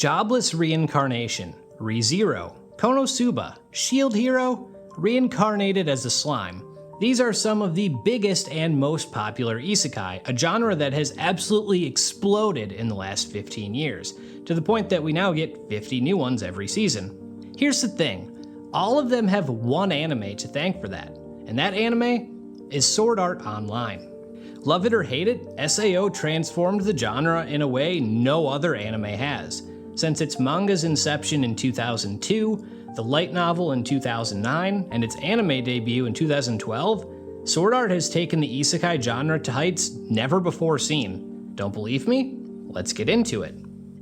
Jobless Reincarnation, ReZero, Konosuba, Shield Hero, reincarnated as a slime. These are some of the biggest and most popular isekai, a genre that has absolutely exploded in the last 15 years, to the point that we now get 50 new ones every season. Here's the thing, all of them have one anime to thank for that, and that anime is Sword Art Online. Love it or hate it, SAO transformed the genre in a way no other anime has. Since its manga's inception in 2002, the light novel in 2009, and its anime debut in 2012, Sword Art has taken the isekai genre to heights never before seen. Don't believe me? Let's get into it.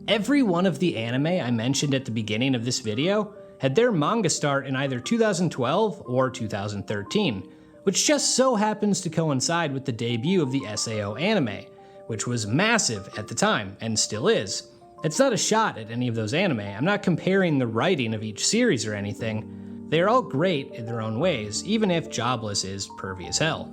Every one of the anime I mentioned at the beginning of this video had their manga start in either 2012 or 2013, which just so happens to coincide with the debut of the SAO anime, which was massive at the time, and still is. It's not a shot at any of those anime, I'm not comparing the writing of each series or anything. They're all great in their own ways, even if Jobless is pervy as hell.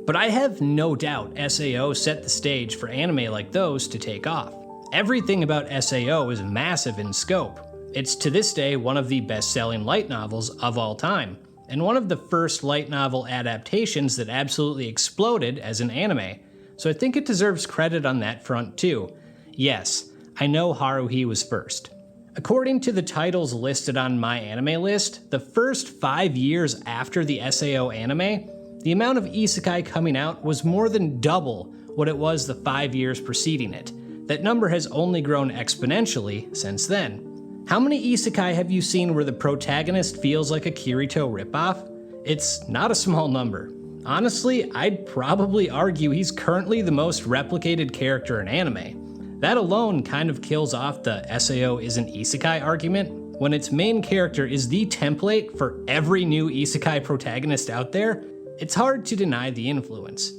But I have no doubt SAO set the stage for anime like those to take off. Everything about SAO is massive in scope. It's to this day one of the best-selling light novels of all time, and one of the first light novel adaptations that absolutely exploded as an anime, so I think it deserves credit on that front too. Yes, I know Haruhi was first. According to the titles listed on my anime list, the first 5 years after the SAO anime, the amount of isekai coming out was more than double what it was the 5 years preceding it. That number has only grown exponentially since then. How many isekai have you seen where the protagonist feels like a Kirito ripoff? It's not a small number. Honestly, I'd probably argue he's currently the most replicated character in anime. That alone kind of kills off the SAO isn't isekai argument, when its main character is the template for every new isekai protagonist out there. It's hard to deny the influence.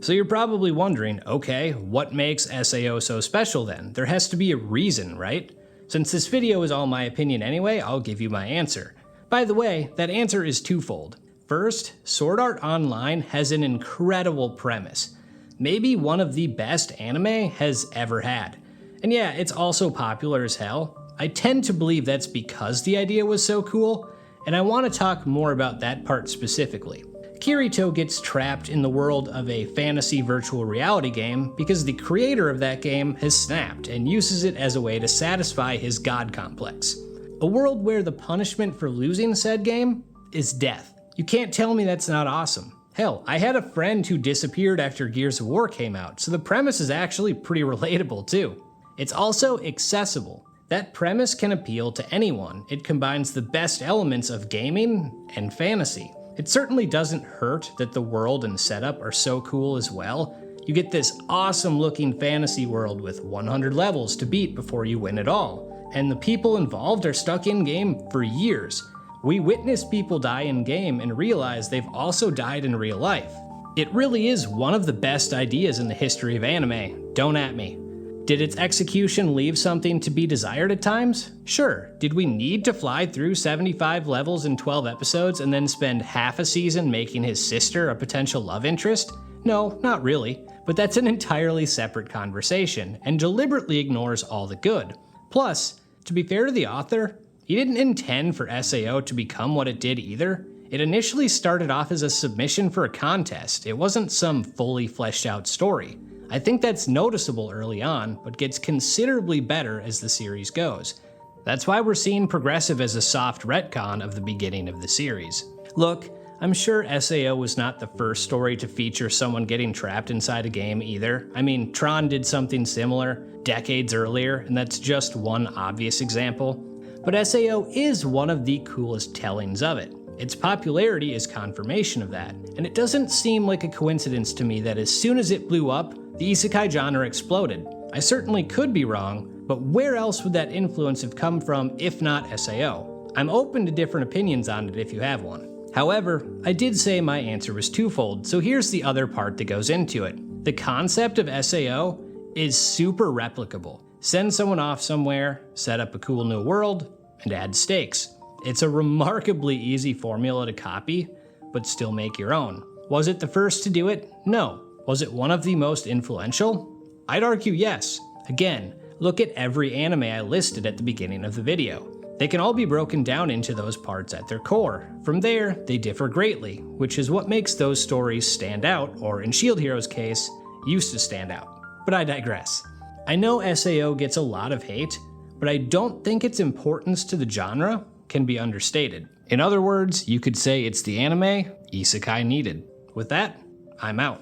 So you're probably wondering, okay, what makes SAO so special then? There has to be a reason, right? Since this video is all my opinion anyway, I'll give you my answer. By the way, that answer is twofold. First, Sword Art Online has an incredible premise. Maybe one of the best anime has ever had. And yeah, it's also popular as hell. I tend to believe that's because the idea was so cool, and I want to talk more about that part specifically. Kirito gets trapped in the world of a fantasy virtual reality game because the creator of that game has snapped and uses it as a way to satisfy his god complex. A world where the punishment for losing said game is death. You can't tell me that's not awesome. Hell, I had a friend who disappeared after Gears of War came out, so the premise is actually pretty relatable too. It's also accessible. That premise can appeal to anyone. It combines the best elements of gaming and fantasy. It certainly doesn't hurt that the world and setup are so cool as well. You get this awesome looking fantasy world with 100 levels to beat before you win it all, and the people involved are stuck in game for years. We witness people die in game and realize they've also died in real life. It really is one of the best ideas in the history of anime, don't at me. Did its execution leave something to be desired at times? Sure. Did we need to fly through 75 levels in 12 episodes and then spend half a season making his sister a potential love interest? No, not really, but that's an entirely separate conversation and deliberately ignores all the good. Plus, to be fair to the author, he didn't intend for SAO to become what it did either. It initially started off as a submission for a contest. It wasn't some fully fleshed out story. I think that's noticeable early on, but gets considerably better as the series goes. That's why we're seeing Progressive as a soft retcon of the beginning of the series. Look, I'm sure SAO was not the first story to feature someone getting trapped inside a game either. I mean, Tron did something similar decades earlier, and that's just one obvious example. But SAO is one of the coolest tellings of it. Its popularity is confirmation of that, and it doesn't seem like a coincidence to me that as soon as it blew up, the isekai genre exploded. I certainly could be wrong, but where else would that influence have come from if not SAO? I'm open to different opinions on it if you have one. However, I did say my answer was twofold, so here's the other part that goes into it. The concept of SAO is super replicable. Send someone off somewhere, set up a cool new world, and add stakes. It's a remarkably easy formula to copy, but still make your own. Was it the first to do it? No. Was it one of the most influential? I'd argue yes. Again, Look at every anime I listed at the beginning of the video. They can all be broken down into those parts at their core. From there, they differ greatly, which is what makes those stories stand out, or in Shield Hero's case, used to stand out. But I digress. I know SAO gets a lot of hate, but I don't think its importance to the genre can be understated. In other words, you could say it's the anime isekai needed. With that, I'm out.